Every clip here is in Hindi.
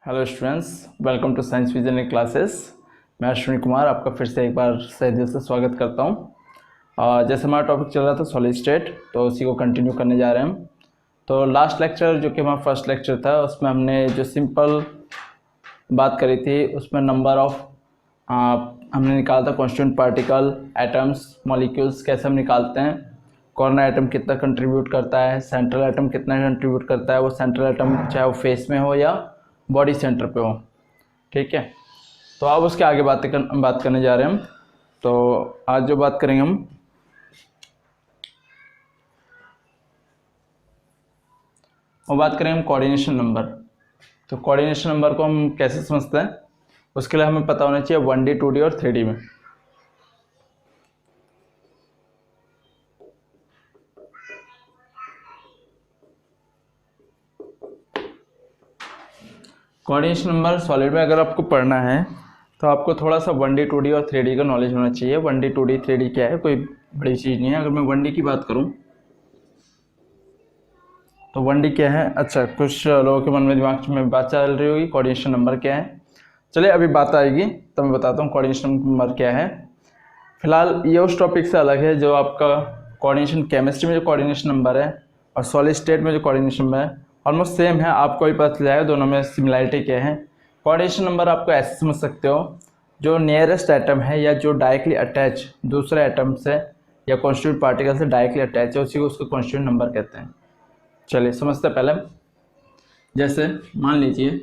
Hello students, welcome to science vision in classes. मैं अश्विनी कुमार आपका फिर से एक बार सही दिल से स्वागत करता हूं। जैसे हमारा टॉपिक चल रहा था सॉलिड स्टेट, तो उसी को कंटिन्यू करने जा रहे हैं हम। तो लास्ट लेक्चर जो कि हमारा फर्स्ट लेक्चर था, उसमें हमने जो सिंपल बात करी थी उसमें नंबर ऑफ हमने निकाला था कॉन्स्टिट्यूएंट पार्टिकल, एटम्स, मॉलिक्यूल्स कैसे हम निकालते हैं, कॉर्नर एटम कितना कंट्रीब्यूट करता है, सेंट्रल एटम कितना कंट्रीब्यूट करता है, वो सेंट्रल एटम चाहे वो फेस में हो या बॉडी सेंटर पे हो। ठीक है, तो अब उसके आगे बात करने जा रहे हैं हम। तो आज जो बात करेंगे हम, वो बात करेंगे हम कोऑर्डिनेशन नंबर। तो कोऑर्डिनेशन नंबर को हम कैसे समझते हैं, उसके लिए हमें पता होना चाहिए 1D 2D और 3D में। कोऑर्डिनेशन नंबर सॉलिड में अगर आपको पढ़ना है तो आपको थोड़ा सा 1D 2D और 3D का नॉलेज होना चाहिए। 1D 2D 3D क्या है, कोई बड़ी चीज़ नहीं है। अगर मैं 1D की बात करूं तो 1D क्या है, अच्छा कुछ लोगों के मन में दिमाग में बात चल रही होगी कोऑर्डिनेशन नंबर क्या है। चलिए अभी बात आएगी तो मैं बताता हूँ कोऑर्डिनेशन नंबर क्या है। फिलहाल ये उस टॉपिक से अलग है जो आपका कोऑर्डिनेशन केमिस्ट्री में जो कोऑर्डिनेशन नंबर है और सॉलिड स्टेट में जो कोऑर्डिनेशन नंबर है ऑलमोस्ट सेम है। आपको भी पता चल जाएगा दोनों में सिमिलरिटी क्या है। कोऑर्डिनेशन नंबर आपको ऐसे समझ सकते हो, जो नियरेस्ट एटम है या जो डायरेक्टली अटैच दूसरे एटम से या कॉन्स्टिट्यूएंट पार्टिकल से डायरेक्टली अटैच है, उसी को उसको कॉन्स्टिट्यूएंट नंबर कहते हैं। चलिए समझते हैं पहले। जैसे मान लीजिए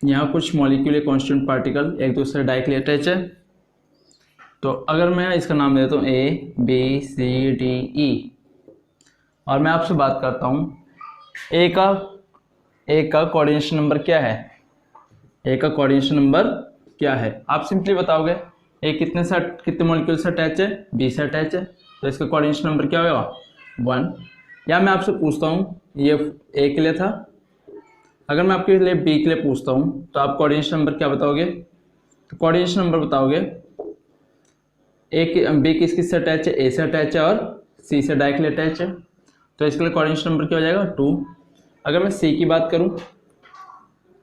यहाँ कुछ मॉलिक्यूल या कॉन्स्टिट्यूएंट पार्टिकल एक दूसरे से डायरेक्टली अटैच है। तो अगर मैं इसका नाम देता हूँ ABCDE और मैं आपसे बात करता हूँ ए का कोऑर्डिनेशन नंबर क्या है, ए का कोऑर्डिनेशन नंबर क्या है, आप सिंपली बताओगे ए कितने मॉलिक्यूल से अटैच है, बी से अटैच है, तो इसका कोऑर्डिनेशन नंबर क्या होगा 1। या मैं आपसे पूछता हूँ, ये ए के लिए था, अगर मैं आपके लिए बी के लिए पूछता हूँ तो आप कोऑर्डिनेशन नंबर क्या बताओगे, तो कोऑर्डिनेशन नंबर बताओगे बी किस से अटैच है, ए से अटैच है और सी से डायरेक्टली अटैच है, तो इसके लिए कोऑर्डिनेशन नंबर क्या हो जाएगा 2। अगर मैं सी की बात करूं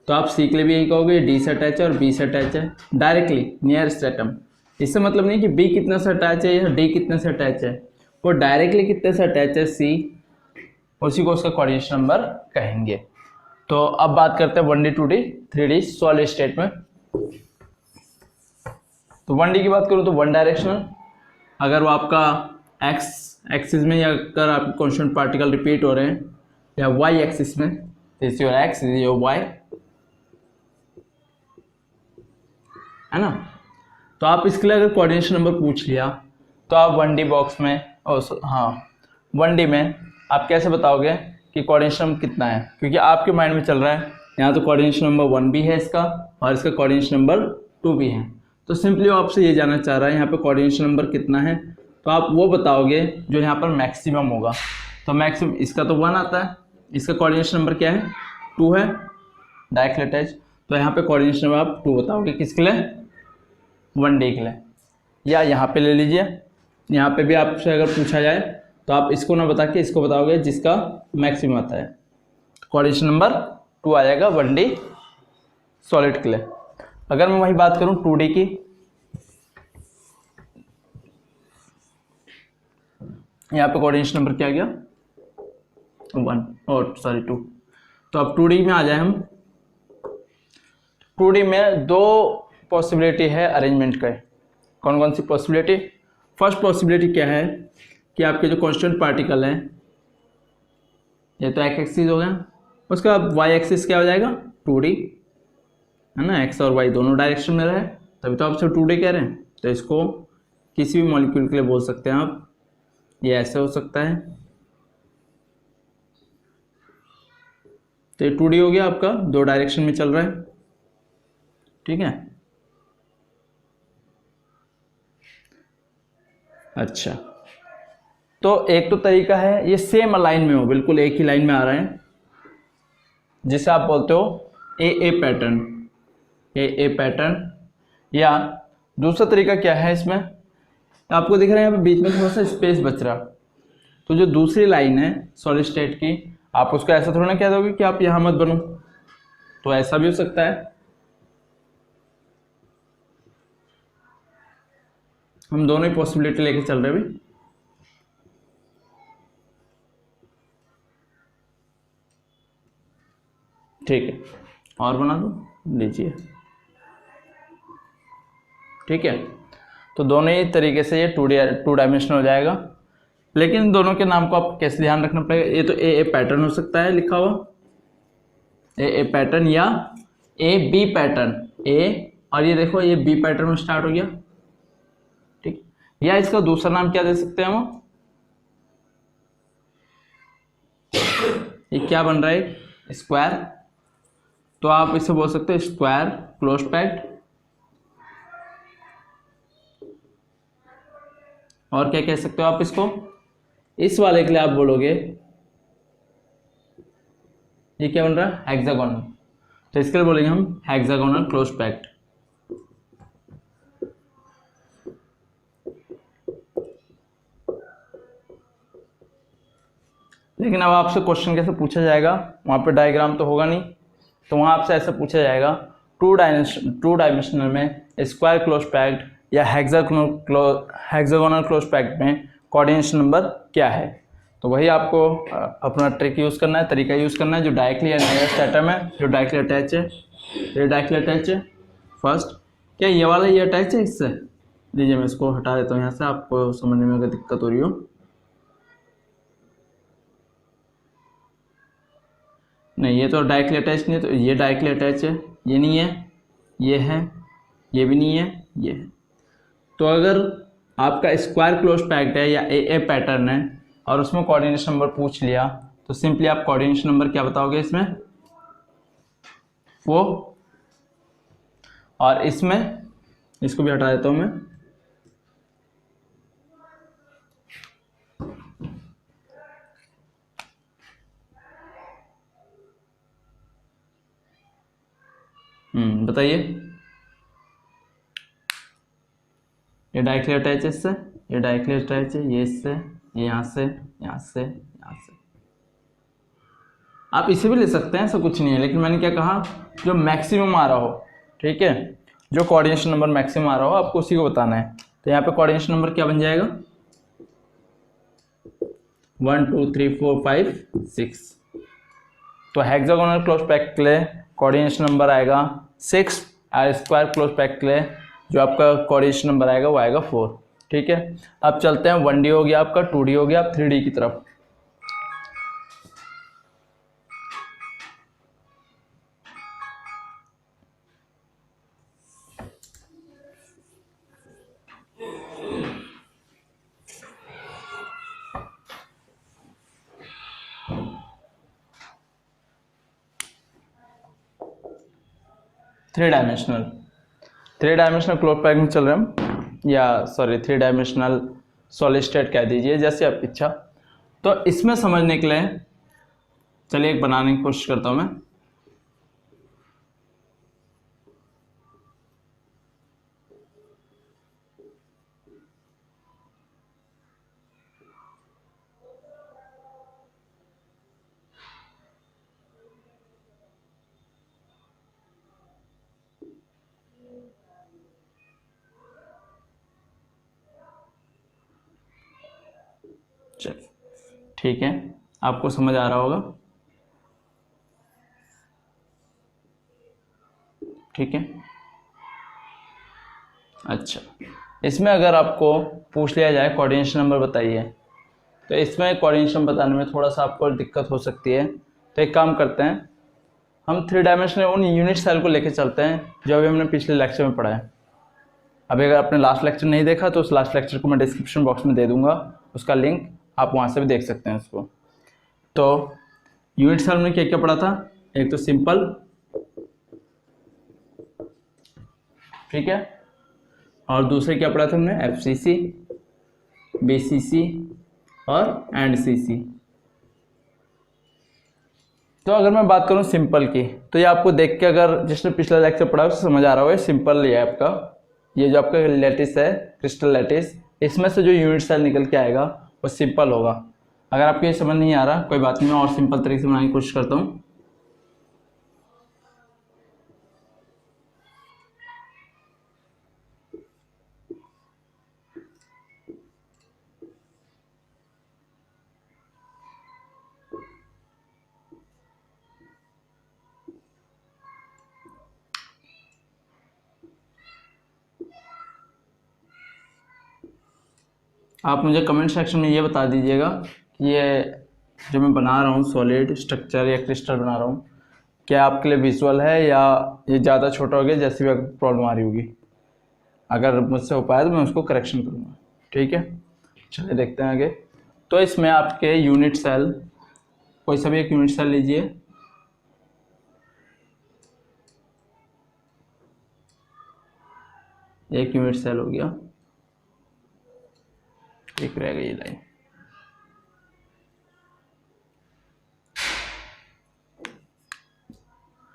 तो आप सी के लिए भी यही कहोगे डी से अटैच है और बी से अटैच है डायरेक्टली नियरेस्ट एटम। इससे मतलब नहीं कि बी कितने से अटैच है या डी कितने से अटैच है, वो डायरेक्टली कितने से अटैच है सी, उसी को उसका कोऑर्डिनेशन नंबर कहेंगे। तो अब बात करते हैं 1D 2D 3D solid state में। तो 1D की बात करूँ तो वन डायरेक्शनल, अगर वो आपका एक्सिस में या अगर आपके कॉन्स्टेंट पार्टिकल रिपीट हो रहे हैं या वाई एक्सिस में, this your X, this your Y, है ना। तो आप इसके लिए अगर कोऑर्डिनेशन नंबर पूछ लिया तो आप 1D बॉक्स में 1D में आप कैसे बताओगे कि कोऑर्डिनेशन नंबर कितना है, क्योंकि आपके माइंड में चल रहा है यहाँ तो कोऑर्डिनेशन नंबर 1 भी है इसका और इसका कोऑर्डिनेशन नंबर 2 भी है। तो सिंपली वो आपसे ये जानना चाह रहा है यहाँ पे कोऑर्डिनेशन नंबर कितना है, तो आप वो बताओगे जो यहाँ पर मैक्सिमम होगा। तो मैक्सिमम इसका तो 1 आता है, इसका कोऑर्डिनेशन नंबर क्या है 2 है डायरेक्टली अटैच, तो यहाँ पे कोऑर्डिनेशन नंबर आप 2 बताओगे किसके लिए 1D के लिए। या यहाँ पे ले लीजिए, यहाँ पे भी आपसे अगर पूछा जाए तो आप इसको ना बता के इसको बताओगे जिसका मैक्सिमम आता है, कोऑर्डिनेशन नंबर 2 आ जाएगा 1D सॉलिड के लिए। अगर मैं वही बात करूँ 2D की, यहाँ पे कोऑर्डिनेशन नंबर क्या आ गया 2। तो अब 2D में आ जाए हम। 2D में 2 पॉसिबिलिटी है अरेंजमेंट का। कौन कौन सी पॉसिबिलिटी, फर्स्ट पॉसिबिलिटी क्या है कि आपके जो कांस्टेंट पार्टिकल हैं, ये तो एक्स एक्सिस हो गया, उसका वाई एक्सिस क्या हो जाएगा 2D, है ना, एक्स और वाई दोनों डायरेक्शन में रहे, तभी तो आपसे 2D कह रहे हैं। तो इसको किसी भी मॉलिक्यूल के लिए बोल सकते हैं आप, ये ऐसे हो सकता है, तो ये 2D हो गया आपका, 2 डायरेक्शन में चल रहा है, ठीक है। अच्छा, तो एक तो तरीका है ये सेम लाइन में हो, बिल्कुल एक ही लाइन में आ रहे हैं, जिसे आप बोलते हो ए पैटर्न, ए पैटर्न। या दूसरा तरीका क्या है, इसमें आपको दिख रहा है यहाँ पे बीच में थोड़ा सा स्पेस बच रहा, तो जो दूसरी लाइन है सॉलिड स्टेट की, आप उसको ऐसा थोड़ा ना कह दोगे कि आप यहाँ मत बनो, तो ऐसा भी हो सकता है। हम दोनों ही पॉसिबिलिटी लेके चल रहे हैं अभी। ठीक है, और बना दो, लीजिए। ठीक है, तो दोनों ही तरीके से ये टू डायमेंशनल हो जाएगा। लेकिन दोनों के नाम को आप कैसे ध्यान रखना पड़ेगा, ये तो ए पैटर्न हो सकता है लिखा हुआ, ए पैटर्न, या ए बी पैटर्न, ए और ये देखो ये बी पैटर्न में स्टार्ट हो गया। ठीक, या इसका दूसरा नाम क्या दे सकते हैं हम, ये क्या बन रहा है, स्क्वायर, तो आप इसे बोल सकते हैं स्क्वायर क्लोज पैक्ड। और क्या कह सकते हो आप इसको, इस वाले के लिए आप बोलोगे ये क्या बन रहा है, हेक्सागोनल, तो इसके लिए बोलेंगे हम हेक्सागोनल क्लोज पैक्ड। लेकिन अब आपसे क्वेश्चन कैसे पूछा जाएगा, वहाँ पे डायग्राम तो होगा नहीं, तो वहाँ आपसे ऐसा पूछा जाएगा टू डायमेंशनल में स्क्वायर क्लोज पैक्ड या हेक्सागोनल क्लोज पैक्ड में कोऑर्डिनेशन नंबर क्या है। तो वही आपको अपना ट्रिक यूज़ करना है, तरीका यूज़ करना है, जो डायरेक्टली नियरेस्ट एटम है, जो डायरेक्टली अटैच है, ये डायरेक्टली अटैच है। फर्स्ट क्या ये वाला ये अटैच है इससे, लीजिए मैं इसको हटा देता हूँ यहाँ से, आपको समझने में अगर दिक्कत हो रही हो। नहीं, ये तो डायरेक्टली अटैच नहीं है, तो ये डायरेक्टली अटैच है, ये नहीं है, ये है, ये भी नहीं है, ये है। तो अगर आपका स्क्वायर क्लोज पैक्ड है या ए पैटर्न है और उसमें कोऑर्डिनेशन नंबर पूछ लिया, तो सिंपली आप कोऑर्डिनेशन नंबर क्या बताओगे इसमें, 4, और इसमें इसको भी हटा देता हूं मैं, बताइए, ये डायरेक्टली अटैच है इससे, ये डायरेक्टली अटैच है, ये इससे, ये यहाँ से, यहाँ से, यहाँ से। आप इसे भी ले सकते हैं, ऐसा कुछ नहीं है, लेकिन मैंने क्या कहा, जो मैक्सिमम आ रहा हो, ठीक है, जो कोऑर्डिनेशन नंबर मैक्सिमम आ रहा हो आपको उसी को बताना है। तो यहाँ पे कोऑर्डिनेशन नंबर क्या बन जाएगा, 1 2 3 4 5 6। तो हेक्सागोनल क्लोज पैक्ड के लिए कोऑर्डिनेशन नंबर आएगा 6, और स्क्वायर क्लोज पैक्ड के लिए जो आपका कोऑर्डिनेशन नंबर आएगा वो आएगा 4। ठीक है, अब चलते हैं 1D हो गया आपका, 2D हो गया, अब 3D की तरफ। थ्री डायमेंशनल क्लोज पैक्ड में चल रहे हम, या सॉरी 3 डायमेंशनल सॉलिड स्टेट कह दीजिए, जैसे आप इच्छा। तो इसमें समझने के लिए चलिए एक बनाने की कोशिश करता हूं मैं। चलिए ठीक है, आपको समझ आ रहा होगा, ठीक है। अच्छा, इसमें अगर आपको पूछ लिया जाए कोऑर्डिनेशन नंबर बताइए, तो इसमें कोऑर्डिनेशन बताने में थोड़ा सा आपको दिक्कत हो सकती है। तो एक काम करते हैं, हम 3 डायमेंशनल उन यूनिट सेल को लेके चलते हैं जो अभी हमने पिछले लेक्चर में पढ़ा है। अभी अगर आपने लास्ट लेक्चर नहीं देखा तो उस लास्ट लेक्चर को मैं डिस्क्रिप्शन बॉक्स में दे दूंगा, उसका लिंक आप वहाँ से भी देख सकते हैं उसको। तो यूनिट सेल में क्या क्या पढ़ा था, एक तो सिंपल, ठीक है, और दूसरे क्या पढ़ा था हमने, FCC, BCC और NCC। तो अगर मैं बात करूं सिंपल की, तो ये आपको देख के अगर जिसने पिछला लेक्चर पढ़ा उससे समझ आ रहा होगा, सिंपल ये आपका, ये जो आपका लैटिस है, क्रिस्टल लैटिस, इसमें से जो यूनिट सेल निकल के आएगा वो सिंपल होगा। अगर आपको ये समझ नहीं आ रहा कोई बात नहीं, मैं और सिंपल तरीके से बनाने की कोशिश करता हूँ। आप मुझे कमेंट सेक्शन में ये बता दीजिएगा कि ये जो मैं बना रहा हूँ सॉलिड स्ट्रक्चर या क्रिस्टल बना रहा हूँ, क्या आपके लिए विजुअल है या ये ज़्यादा छोटा हो गया, जैसी भी प्रॉब्लम आ रही होगी। अगर मुझसे हो पाया तो मैं उसको करेक्शन करूँगा, ठीक है। चलिए देखते हैं आगे। तो इसमें आपके यूनिट सेल, कोई सा भी एक यूनिट सेल लीजिए। एक यूनिट सेल हो गया, एक रह गई लाइन।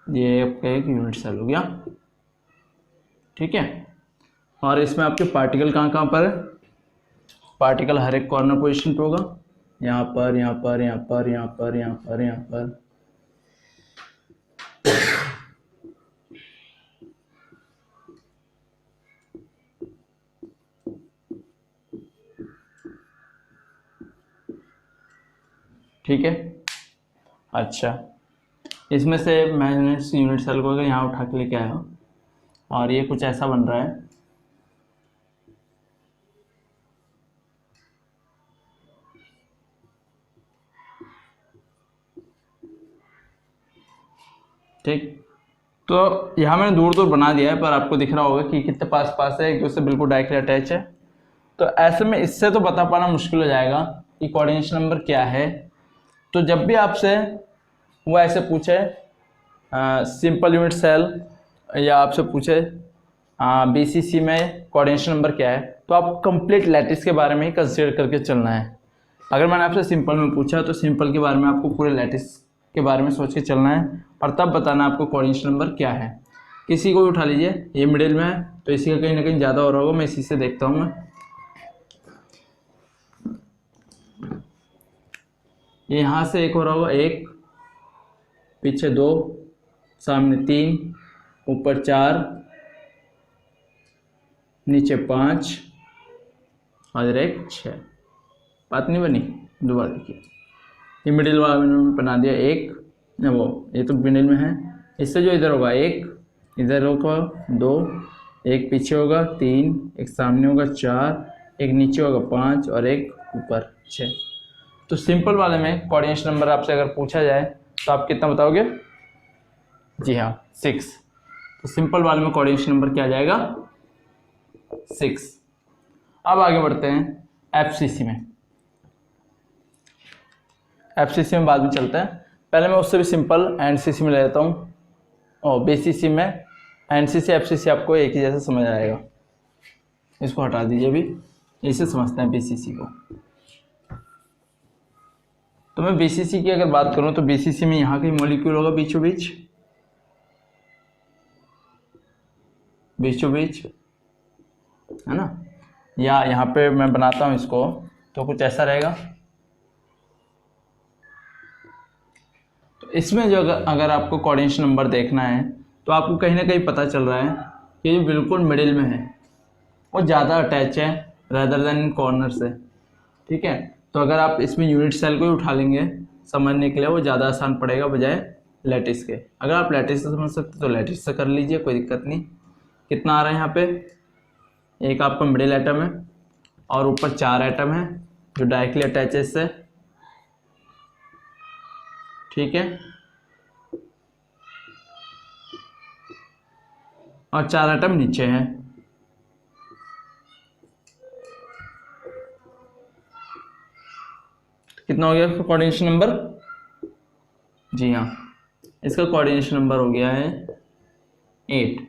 ये आपका एक यूनिट सेल हो गया, ठीक है। और इसमें आपके पार्टिकल कहाँ कहाँ पर है? पार्टिकल हर एक कॉर्नर पोजीशन पे होगा, यहाँ पर, यहाँ पर, यहाँ पर, यहाँ पर, यहाँ पर, यहाँ पर। ठीक है। अच्छा, इसमें से मैंने इस यूनिट सेल को यहाँ उठा के लेके आया और ये कुछ ऐसा बन रहा है। ठीक, तो यहाँ मैंने दूर दूर बना दिया है, पर आपको दिख रहा होगा कि कितने पास पास है, एक दूसरे बिल्कुल डायरेक्टली अटैच है। तो ऐसे में इससे तो बता पाना मुश्किल हो जाएगा कि कोऑर्डिनेशन नंबर क्या है। तो जब भी आपसे वो ऐसे पूछे सिंपल यूनिट सेल या आपसे पूछे बीसीसी में कोऑर्डिनेशन नंबर क्या है, तो आप कंप्लीट लैटिस के बारे में ही कंसीडर करके चलना है। अगर मैंने आपसे सिंपल में पूछा तो सिंपल के बारे में आपको पूरे लैटिस के बारे में सोच के चलना है और तब बताना आपको कोऑर्डिनेशन नंबर क्या है। किसी को भी उठा लीजिए, ये मिडिल में है तो इसी का कहीं ना कहीं ज़्यादा हो रहा होगा, मैं इसी से देखता हूँ। मैं ये यहाँ से एक हो रहा होगा, एक, पीछे 2, सामने 3, ऊपर 4, नीचे 5 और इधर एक 6। बात नहीं बनी? दोबारा देखिए, ये मिडिल वाला मैंने बना दिया एक, वो ये तो मिडिल में है। इससे जो इधर होगा एक, इधर होगा 2, एक पीछे होगा 3, एक सामने होगा 4, एक नीचे होगा 5 और एक ऊपर 6। तो सिंपल वाले में कोऑर्डिनेशन नंबर आपसे अगर पूछा जाए तो आप कितना बताओगे? जी हाँ, 6। तो सिंपल वाले में कोऑर्डिनेशन नंबर क्या आ जाएगा? 6। अब आगे बढ़ते हैं एफसीसी में। एफसीसी में बाद में चलते हैं, पहले मैं उससे भी सिंपल एनसीसी में ले लेता हूँ। और बीसीसी में एनसीसी एफसीसी आपको एक ही जैसा समझ आएगा। इसको हटा दीजिए, अभी इसे समझते हैं बीसीसी को। तो मैं बीसीसी की अगर बात करूँ तो बीसीसी में यहाँ कहीं मॉलिक्यूल होगा बीचों बीच, है ना, या यहाँ पे मैं बनाता हूँ इसको तो कुछ ऐसा रहेगा। तो इसमें जो अगर आपको कोऑर्डिनेशन नंबर देखना है तो आपको कहीं ना कहीं पता चल रहा है कि जो बिल्कुल मिडिल में है वो ज़्यादा अटैच है रेदर देन कॉर्नर से, ठीक है। तो अगर आप इसमें यूनिट सेल को ही उठा लेंगे समझने के लिए, वो ज़्यादा आसान पड़ेगा बजाय लैटिस के। अगर आप लैटिस से समझ सकते तो लैटिस से कर लीजिए, कोई दिक्कत नहीं। कितना आ रहा है यहाँ पे? एक आपका मिडिल एटम है और ऊपर 4 एटम है जो डायरेक्टली अटैच है इससे, ठीक है। और 4 एटम नीचे हैं। कितना हो गया इसका कोऑर्डिनेशन नंबर? जी हाँ, इसका कोऑर्डिनेशन नंबर हो गया है 8।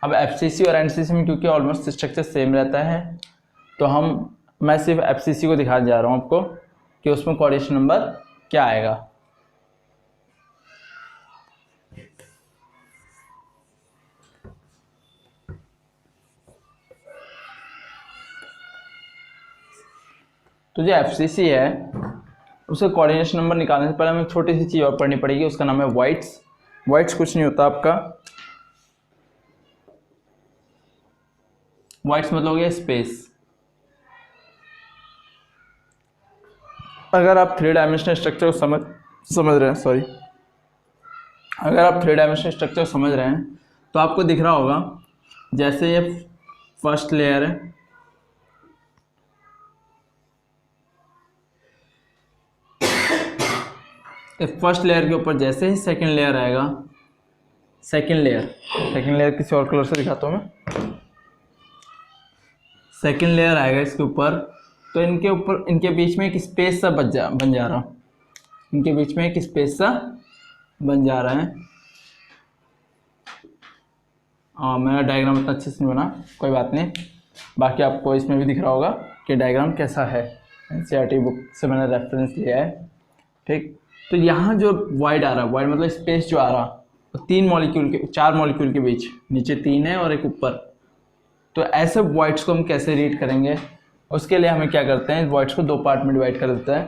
अब एफसीसी और एनसीसी में क्योंकि ऑलमोस्ट स्ट्रक्चर सेम रहता है तो मैं सिर्फ एफसीसी को दिखा जा रहा हूँ आपको कि उसमें कोऑर्डिनेशन नंबर क्या आएगा। तो जो एफसीसी है उसका कोऑर्डिनेशन नंबर निकालने से पहले हमें छोटी सी चीज़ और पढ़नी पड़ेगी, उसका नाम है वाइट्स। वाइट्स कुछ नहीं होता आपका, वाइट्स मतलब हो गया स्पेस। अगर आप 3 डायमेंशनल स्ट्रक्चर को समझ रहे हैं, सॉरी, अगर आप 3 डायमेंशनल स्ट्रक्चर को समझ रहे हैं तो आपको दिख रहा होगा जैसे ये फर्स्ट लेयर है, फर्स्ट लेयर के ऊपर जैसे ही सेकंड लेयर आएगा, सेकंड लेयर किसी और कलर से दिखाता हूँ मैं। सेकंड लेयर आएगा इसके ऊपर, तो इनके ऊपर, इनके बीच में एक स्पेस सा बन जा रहा, इनके बीच में एक स्पेस सा बन जा रहा है। मेरा डायग्राम इतना अच्छे से नहीं बना, कोई बात नहीं, बाकी आपको इसमें भी दिख रहा होगा कि डायग्राम कैसा है। एनसीईआरटी बुक से मैंने रेफरेंस लिया है, ठीक। तो यहाँ जो वाइड आ रहा है, वाइड मतलब स्पेस जो आ रहा, तो 4 मॉलिक्यूल के बीच, नीचे 3 है और एक ऊपर। तो ऐसे वाइड्स को हम कैसे रीड करेंगे, उसके लिए हमें क्या करते हैं, वाइड्स को 2 पार्ट में डिवाइड कर देते हैं।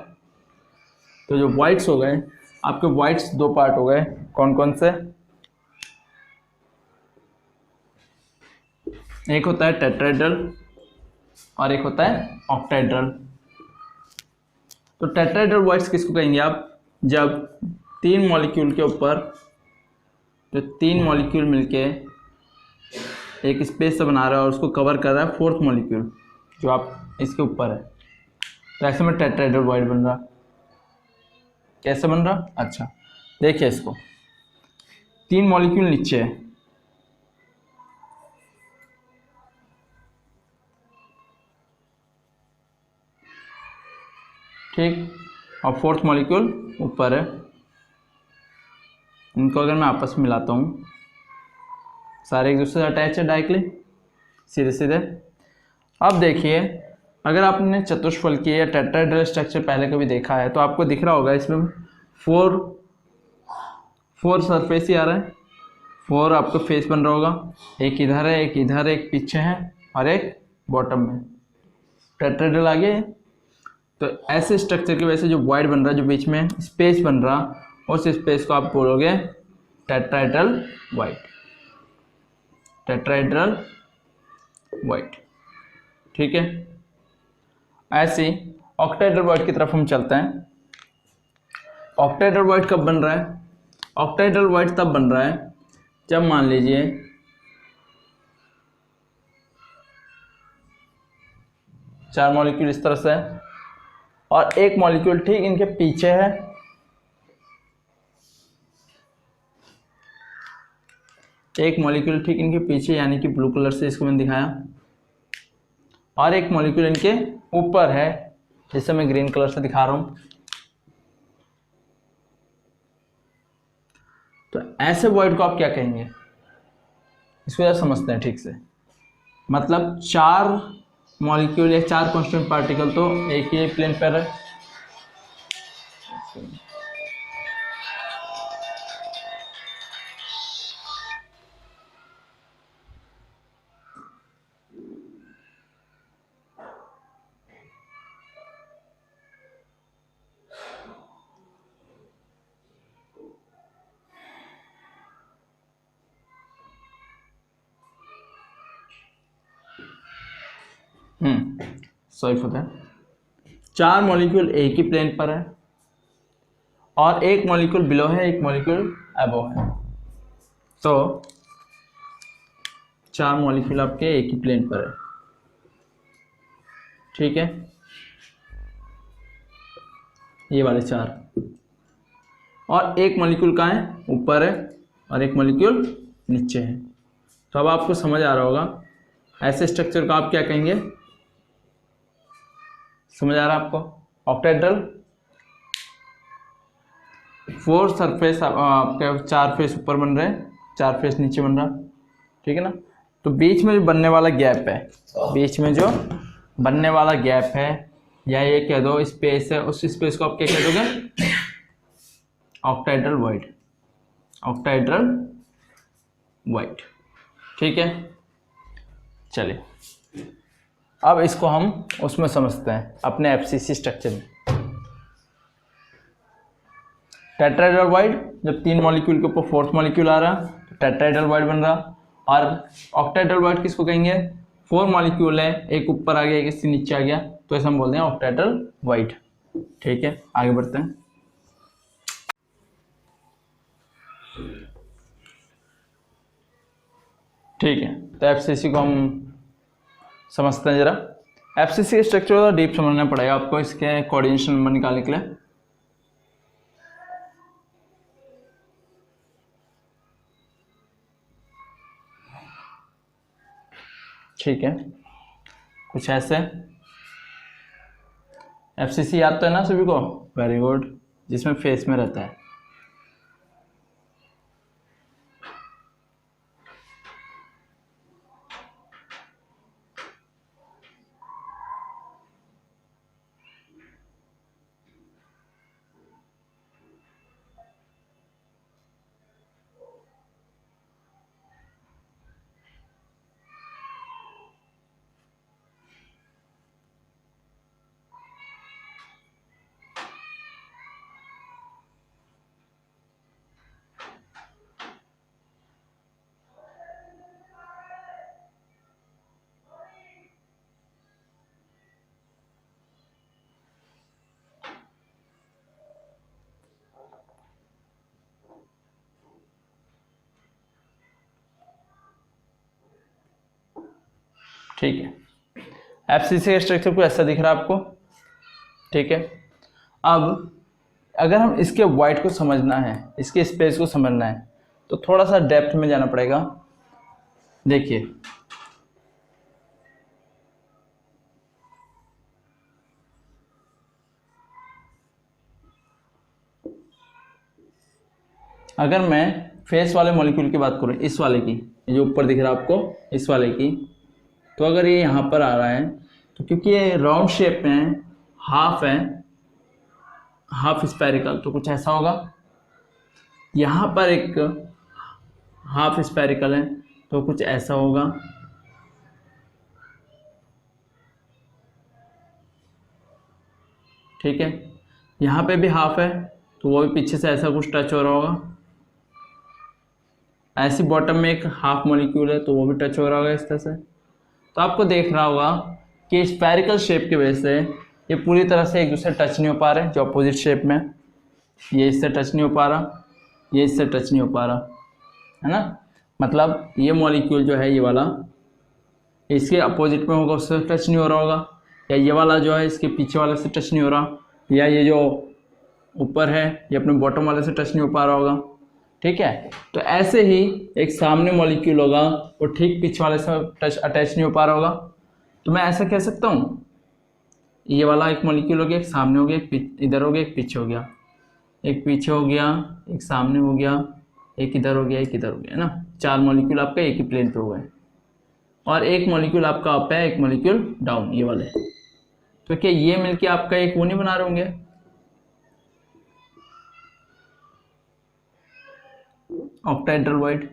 तो जो वाइड्स हो गए आपके, वाइड्स 2 पार्ट हो गए, कौन कौन से, एक होता है टेट्राहेड्रल और एक होता है ऑक्टाहेड्रल। तो टेट्राहेड्रल वाइड्स किसको कहेंगे आप, जब 3 मॉलिक्यूल के ऊपर, जो 3 मॉलिक्यूल मिलके एक स्पेस से बना रहा है और उसको कवर कर रहा है 4th मॉलिक्यूल जो आप इसके ऊपर है, तो ऐसे में टेट्राहेड्रल वाइड बन रहा। कैसे बन रहा, अच्छा देखिए इसको, 3 मॉलिक्यूल नीचे है, ठीक, और 4th मॉलिक्यूल ऊपर है। इनको अगर मैं आपस में मिलाता हूँ, सारे एक दूसरे से अटैच है डायरेक्टली, सीधे सीधे। अब देखिए, अगर आपने चतुष्फलकीय या टेट्राहेड्रल स्ट्रक्चर पहले कभी देखा है तो आपको दिख रहा होगा इसमें 4 सरफेस ही आ रहा है, 4 आपको फेस बन रहा होगा, एक इधर है, एक इधर, एक पीछे है और एक बॉटम में। टेट्राहेड्रल आ गया। तो ऐसे स्ट्रक्चर की वजह से जो वाइड बन रहा है, जो बीच में स्पेस बन रहा, उस स्पेस को आप बोलोगे टेट्राहेड्रल वाइड, टेट्राहेड्रल वाइड, ठीक है। ऐसे ऑक्टाहेड्रल वाइड की तरफ हम चलते हैं। ऑक्टाहेड्रल वाइड कब बन रहा है, ऑक्टाहेड्रल वाइड तब बन रहा है जब मान लीजिए 4 मॉलिक्यूल इस तरह से है और एक मॉलिक्यूल ठीक इनके पीछे है, एक मॉलिक्यूल ठीक इनके पीछे, यानी कि ब्लू कलर से इसको मैंने दिखाया, और एक मॉलिक्यूल इनके ऊपर है, जिसे मैं ग्रीन कलर से दिखा रहा हूं। तो ऐसे वॉइड को आप क्या कहेंगे, इसको जरा समझते हैं ठीक से। मतलब 4 मॉलिक्यूल या 4 कांस्टेंट पार्टिकल तो एक ही प्लेन पर है, सॉरी फॉर दैट। 4 मॉलिक्यूल एक ही प्लेन पर है और एक मॉलिक्यूल बिलो है, एक मॉलिक्यूल अबव है। तो 4 मॉलिक्यूल आपके एक ही प्लेन पर है, ठीक है, ये वाले 4, और एक मॉलिक्यूल कहाँ है, ऊपर है, और एक मॉलिक्यूल नीचे है। तो अब आपको समझ आ रहा होगा ऐसे स्ट्रक्चर को आप क्या कहेंगे, समझ आ रहा है आपको। ऑक्टाहेड्रल 4 सरफेस आपके 4 फेस ऊपर बन रहे हैं, 4 फेस नीचे बन रहा, ठीक है ना। तो बीच में जो बनने वाला गैप है, बीच में जो बनने वाला गैप है, या ये कह दो स्पेस है, उस स्पेस को आप क्या कह दोगे, ऑक्टाहेड्रल वाइड, ऑक्टाहेड्रल वाइड, ठीक है। चलिए अब इसको हम उसमें समझते हैं, अपने एफसीसी स्ट्रक्चर में। टेट्राहेड्रल वाइड, जब 3 मॉलिक्यूल के ऊपर 4th मॉलिक्यूल आ रहा तो टेट्राहेड्रल वाइड बन रहा। और ऑक्टाहेड्रल वाइड किसको कहेंगे, 4 मॉलिक्यूल है, एक ऊपर आ गया, एक इससे नीचे आ गया, तो ऐसा हम बोलते हैं ऑक्टाहेड्रल वाइड, ठीक है। आगे बढ़ते हैं। ठीक है, तो एफसीसी को हम समझते हैं जरा। एफसीसी स्ट्रक्चर डीप समझना पड़ेगा आपको, इसके कोऑर्डिनेशन नंबर निकालने के लिए। ठीक है, कुछ ऐसे। FCC याद तो है ना सभी को? वेरी गुड, जिसमें फेस में रहता है। ठीक है, FCC का स्ट्रक्चर कुछ ऐसा दिख रहा है आपको। ठीक है, अब अगर हम इसके वाइड को समझना है, इसके स्पेस को समझना है, तो थोड़ा सा डेप्थ में जाना पड़ेगा। देखिए, अगर मैं फेस वाले मॉलिक्यूल की बात करूं, इस वाले की, ये जो ऊपर दिख रहा है आपको, इस वाले की, तो अगर ये यहाँ पर आ रहा है, तो क्योंकि ये राउंड शेप में है, हाफ है, हाफ स्पेरिकल, तो कुछ ऐसा होगा। यहाँ पर एक हाफ स्पेरिकल है, तो कुछ ऐसा होगा। ठीक है, यहाँ पे भी हाफ है, तो वो भी पीछे से ऐसा कुछ टच हो रहा होगा। ऐसी बॉटम में एक हाफ मॉलिक्यूल है, तो वो भी टच हो रहा होगा इस तरह से। तो आपको देख रहा होगा कि स्पेरिकल शेप की वजह से ये पूरी तरह से एक दूसरे टच नहीं हो पा रहे, जो अपोजिट शेप में, ये इससे टच नहीं हो पा रहा, ये इससे टच नहीं हो पा रहा, है ना। मतलब ये मॉलिक्यूल जो है, ये वाला इसके अपोजिट में होगा, उससे टच नहीं हो रहा होगा, या ये वाला जो है इसके पीछे वाले से टच नहीं हो रहा, या ये जो ऊपर है ये अपने बॉटम वाले से टच नहीं हो पा रहा होगा। ठीक है, तो ऐसे ही एक सामने मॉलिक्यूल होगा, वो ठीक पीछे वाले से टच अटैच नहीं हो पा रहा होगा। तो मैं ऐसा कह सकता हूँ, ये वाला एक मॉलिक्यूल हो गया, एक सामने हो गया, एक इधर हो गया, एक पीछे हो गया, एक पीछे हो गया, एक सामने हो गया, एक इधर हो गया, एक इधर हो गया, है ना। 4 मॉलिक्यूल आपका एक ही प्लेन पे हो गए, और एक मॉलिक्यूल आपका अप है, एक मॉलिक्यूल डाउन, ये वाले। तो क्या ये मिलके आपका एक वो नहीं बना रहे होंगे, ऑक्टाहेड्रल वॉइड?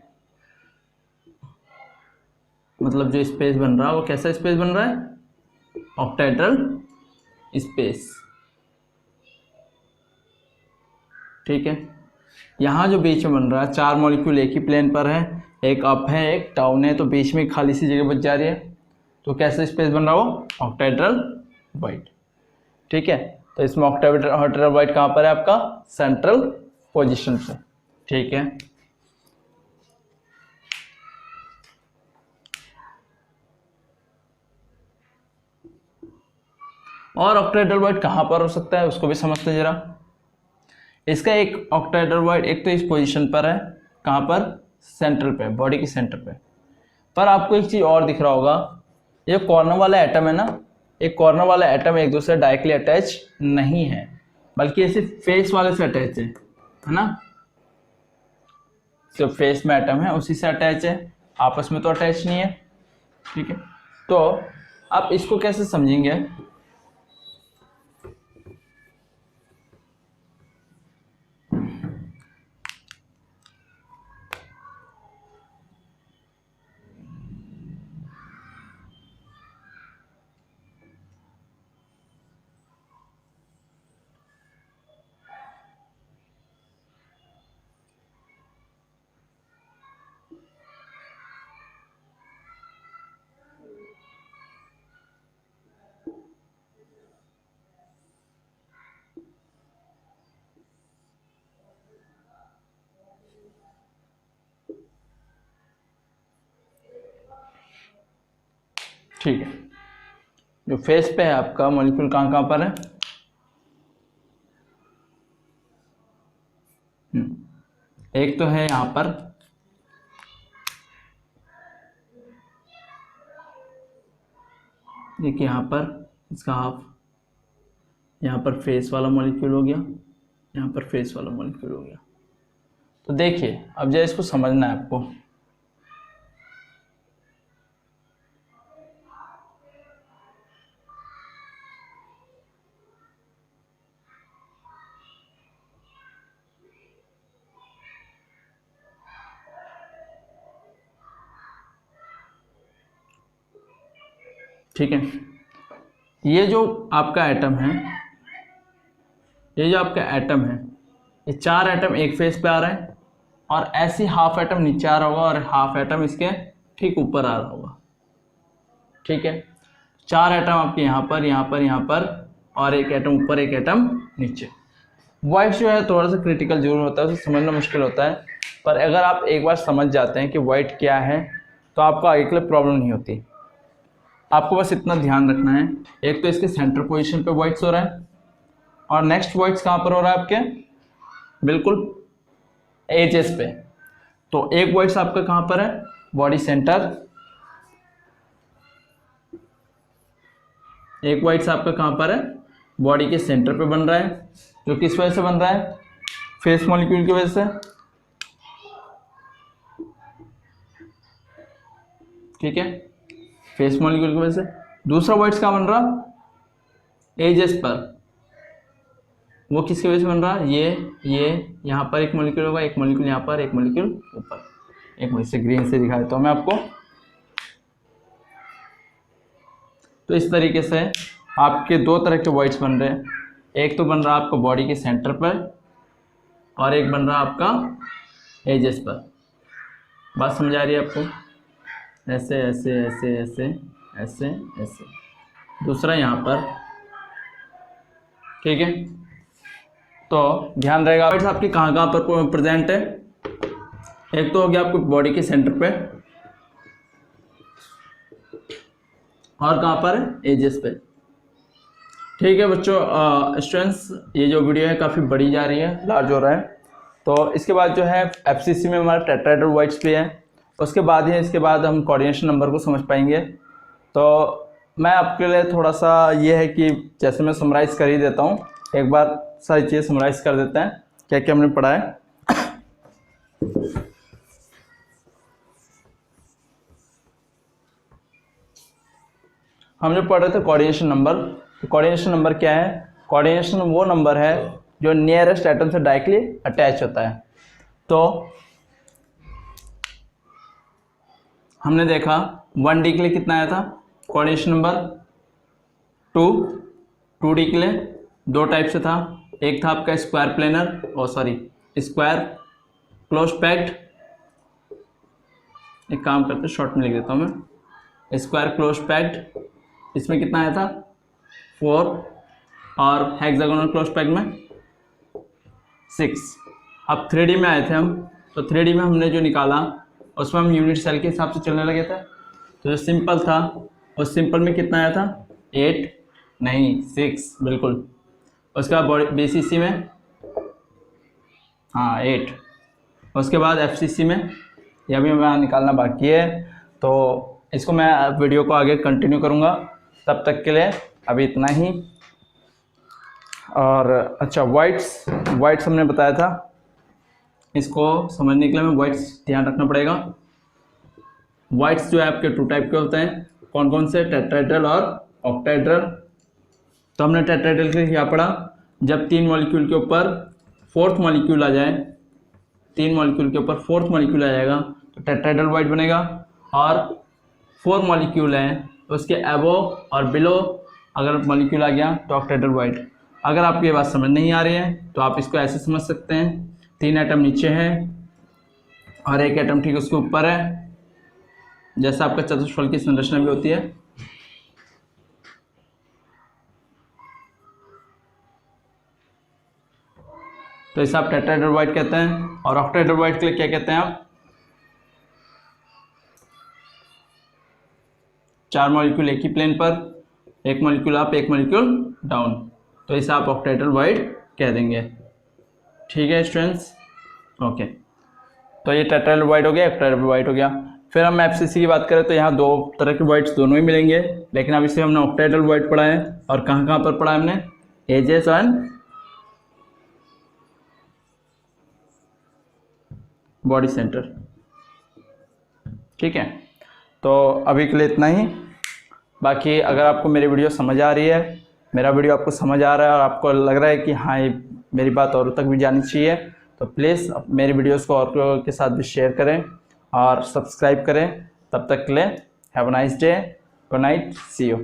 मतलब जो स्पेस बन रहा है वो कैसा स्पेस बन रहा है? Octahedral space. ठीक है, यहाँ जो बीच में बन रहा है, 4 मॉलिक्यूल एक ही प्लेन पर है, एक अप है, एक डाउन है, तो बीच में खाली सी जगह बच जा रही है, तो कैसा स्पेस बन रहा हो? Octahedral void. ठीक है, तो इसमें ऑक्टाहेड्रल वॉइड कहाँ पर है आपका? सेंट्रल पोजीशन पे। ठीक है, और ऑक्टाहेड्रल वॉइड कहाँ पर हो सकता है उसको भी समझते हैं जरा। इसका एक ऑक्टाहेड्रल वॉइड एक तो इस पोजीशन पर है, कहाँ पर? सेंटर पे, बॉडी के सेंटर पे। पर आपको एक चीज़ और दिख रहा होगा, ये कॉर्नर वाला एटम है ना, एक कॉर्नर वाला एटम एक दूसरे डायरेक्टली अटैच नहीं है, बल्कि ऐसे फेस वाले से अटैच है ना। जो फेस में एटम है उसी से अटैच है, आपस में तो अटैच नहीं है। ठीक है, तो आप इसको कैसे समझेंगे? ठीक है, जो फेस पे है आपका मॉलिक्यूल कहाँ कहाँ पर है? एक तो है यहाँ पर, देखिए यहाँ पर इसका हाफ, यहाँ पर फेस वाला मॉलिक्यूल हो गया, यहाँ पर फेस वाला मॉलिक्यूल हो गया। तो देखिए अब जब इसको समझना है आपको, ठीक है। ये जो आपका एटम है, ये जो आपका एटम है, ये 4 एटम एक फेस पे आ रहे हैं और ऐसी हाफ एटम नीचे आ रहा होगा और हाफ एटम इसके ठीक ऊपर आ रहा होगा, ठीक है। 4 एटम आपके यहाँ पर, यहाँ पर, यहाँ पर, और एक एटम ऊपर, एक एटम नीचे। वाइट जो है थोड़ा सा क्रिटिकल जरूर होता है, उसे समझना मुश्किल होता है, पर अगर आप एक बार समझ जाते हैं कि वाइट क्या है तो आपको आगे के लिए प्रॉब्लम नहीं होती। आपको बस इतना ध्यान रखना है, एक तो इसके सेंटर पोजीशन पे वाइट्स हो रहा है और नेक्स्ट वाइट्स कहाँ पर हो रहा है आपके, बिल्कुल एजेस पे। तो एक वाइट्स आपका कहाँ पर है, बॉडी सेंटर, एक वाइट्स आपका कहाँ पर है, बॉडी के सेंटर पे बन रहा है, जो किस वजह से बन रहा है, फेस मॉलिक्यूल की वजह से, ठीक है, फेस मॉलिक्यूल की वजह से। दूसरा वाइट्स कहाँ बन रहा, एजेस पर, वो किसकी वजह से बन रहा, ये यहाँ पर एक मॉलिक्यूल होगा, एक मॉलिक्यूल यहाँ पर, एक मॉलिक्यूल ऊपर, एक मॉलिक्यूल से ग्रीन से दिखा देता हूँ मैं आपको। तो इस तरीके से आपके 2 तरह के वाइट्स बन रहे हैं, एक तो बन रहा आपका बॉडी के सेंटर पर और एक बन रहा आपका एजेस पर। बात समझ आ रही है आपको, ऐसे ऐसे ऐसे ऐसे ऐसे ऐसे, दूसरा यहाँ पर, ठीक है। तो ध्यान रहेगा वाइट्स आपके कहाँ कहाँ पर प्रेजेंट है, एक तो हो गया आपको बॉडी के सेंटर पे और कहाँ पर है, एजेस पे, ठीक है बच्चों। स्टूडेंट्स ये जो वीडियो है काफ़ी बड़ी जा रही है, लार्ज हो रहा है। तो इसके बाद जो है एफसीसी में हमारा टेट्राहेड्रल वाइट्स भी है, उसके बाद ही इसके बाद हम कोऑर्डिनेशन नंबर को समझ पाएंगे। तो मैं आपके लिए थोड़ा सा ये है कि जैसे मैं समराइज़ कर ही देता हूँ, एक बार सारी चीज़ें समराइज़ कर देते हैं क्या क्या हमने पढ़ा है। हम जो पढ़ रहे थे कोऑर्डिनेशन नंबर, तो कोऑर्डिनेशन नंबर क्या है, कोऑर्डिनेशन वो नंबर है जो नियरेस्ट एटम से डायरेक्टली अटैच होता है। तो हमने देखा 1D के लिए कितना आया था कोऑर्डिनेशन नंबर, 2D के लिए 2 टाइप से था, एक था आपका square planar square close packed, एक काम करते शॉर्ट में लिख देता हूँ मैं, स्क्वायर क्लोज पैक्ड, इसमें कितना आया था 4, और हेक्सागोनल क्लोज पैक्ड में 6। अब 3D में आए थे हम, तो 3D में हमने जो निकाला उसमें हम यूनिट सेल के हिसाब से चलने लगे थे। तो जो सिंपल था उस सिंपल में कितना आया था 8 नहीं 6 बिल्कुल। उसके बाद बॉडी बीसीसी में 8, उसके बाद एफसीसी में यह भी मैं निकालना बाकी है, तो इसको मैं वीडियो को आगे कंटिन्यू करूँगा। तब तक के लिए अभी इतना ही। और अच्छा वाइट्स हमने बताया था, इसको समझने के लिए हमें वाइट्स ध्यान रखना पड़ेगा। वाइट्स जो है आपके 2 टाइप के होते हैं, कौन कौन से, टेट्राहेड्रल और ऑक्टाहेड्रल। तो हमने टेट्राहेड्रल के लिए क्या पढ़ा, जब 3 मॉलिक्यूल के ऊपर 4th मॉलिक्यूल आ जाए, 3 मॉलिक्यूल के ऊपर 4th मॉलिक्यूल आ जाएगा तो टेट्राहेड्रल वाइट बनेगा। और 4 मॉलिक्यूल हैं तो उसके अबो और बिलो अगर मॉलिक्यूल आ गया तो ऑक्टाहेड्रल वाइट। अगर आपको ये बात समझ नहीं आ रही है तो आप इसको ऐसे समझ सकते हैं, 3 एटम नीचे है और एक एटम ठीक उसके ऊपर है, जैसा आपका चतुष्फल की संरचना भी होती है। तो इसे आप टेट्राहेड्रल वाइट कहते हैं। और ऑक्टाहेड्रल वाइट के लिए क्या कहते हैं आप, 4 मॉलिक्यूल एक ही प्लेन पर, एक मॉलिक्यूल अप एक मॉलिक्यूल डाउन, तो इसे आप ऑक्टाहेड्रल वाइट कह देंगे। ठीक है स्टूडेंट्स, ओके। तो ये टेट्राहेड्रल वाइट हो गया, ऑक्टाहेड्रल वाइट हो गया। फिर हम एफसीसी की बात करें तो यहाँ दो तरह के वॉइड्स दोनों ही मिलेंगे, लेकिन अब इसे हमने ऑक्टाहेड्रल वॉइड पढ़ा है। और कहाँ कहाँ पर पढ़ा है हमने? Edges and body centre. ठीक है, तो अभी के लिए इतना ही। बाकी अगर आपको मेरी वीडियो समझ आ रही है, मेरा वीडियो आपको समझ आ रहा है और आपको लग रहा है कि हाँ ये मेरी बात औरों तक भी जानी चाहिए, तो प्लीज़ मेरी वीडियोस को और के साथ भी शेयर करें और सब्सक्राइब करें। तब तक के लिए have a nice day, good night, see you.